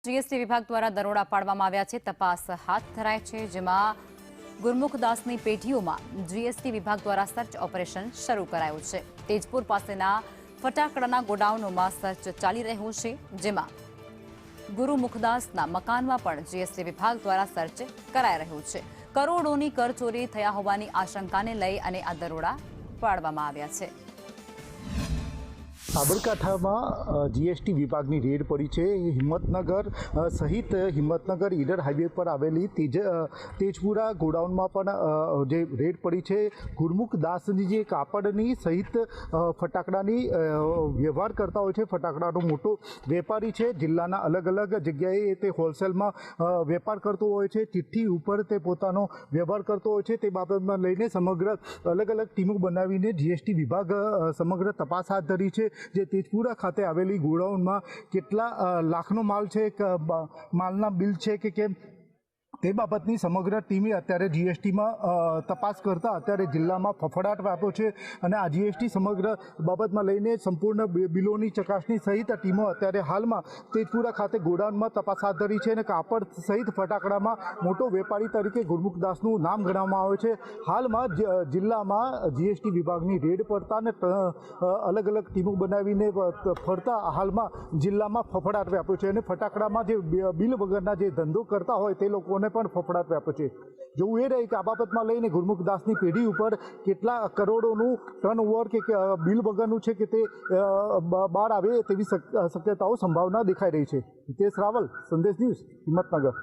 GST વિભાગ દ્વારા દરોડા પાડવામાં આવ્યા છે। તપાસ હાથ ધરાઈ છે, જેમાં ગુરમુખદાસની પેઢીઓમાં જીએસટી વિભાગ દ્વારા સર્ચ ઓપરેશન શરૂ કરાયું છે। તેજપુર પાસેના ફટાકડાના ગોડાઉનોમાં સર્ચ ચાલી રહ્યું છે, જેમાં ગુરુમુખદાસના મકાનમાં પણ જીએસટી વિભાગ દ્વારા સર્ચ કરાઈ રહ્યું છે। કરોડોની કરચોરી થયા હોવાની આશંકાને લઈ અને આ દરોડા પાડવામાં આવ્યા છે। સાબરકાંઠામાં જીએસટી વિભાગની રેડ પડી છે। હિંમતનગર સહિત હિંમતનગર ઈડર હાઈવે પર આવેલી તેજપુરા ગોડાઉનમાં પણ જે રેડ પડી છે। ગુરમુખદાસની જે કાપડની સહિત ફટાકડાની વ્યવહાર કરતા હોય છે, ફટાકડાનો મોટો વેપારી છે। જિલ્લાના અલગ અલગ જગ્યાએ તે હોલસેલમાં વેપાર કરતો હોય છે, ચિઠ્ઠી ઉપર તે પોતાનો વ્યવહાર કરતો હોય છે। તે બાબતમાં લઈને સમગ્ર અલગ અલગ ટીમો બનાવીને જીએસટી વિભાગ સમગ્ર તપાસ હાથ ધરી છે। જે તેજપુરા ખાતે આવેલી ગોડાઉનમાં કેટલા લાખનો માલ છે, માલના બિલ છે કે કેમ, તે બાબતની સમગ્ર ટીમે અત્યારે જીએસટીમાં તપાસ કરતા અત્યારે જિલ્લામાં ફફડાટ વ્યાપ્યો છે। અને આ જીએસટી સમગ્ર બાબતમાં લઈને સંપૂર્ણ બિલોની ચકાસણી સહિત ટીમો અત્યારે હાલમાં તેજપુરા ખાતે ગોડાઉનમાં તપાસ હાથ ધરી છે। અને કાપડ સહિત ફટાકડામાં મોટો વેપારી તરીકે ગુરમુખદાસનું નામ ગણવામાં આવે છે। હાલમાં જિલ્લામાં જીએસટી વિભાગની રેડ પડતા અને અલગ અલગ ટીમો બનાવીને ફરતા હાલમાં જિલ્લામાં ફફડાટ વ્યાપ્યો છે। અને ફટાકડામાં જે બિલ વગરના જે ધંધો કરતા હોય તે લોકોને પણ ફફડાટ વ્યાપ્યો છે। જોવું એ રહે કે આ બાબતમાં લઈને ગુરમુખદાસની પેઢી ઉપર કેટલા કરોડોનું ટર્નઓવર કે બિલ વગરનું છે કે તે બહાર આવે તેવી શક્યતાઓ સંભાવના દેખાઈ રહી છે। હિતેશ રાવલ, સંદેશ ન્યૂઝ, હિંમતનગર।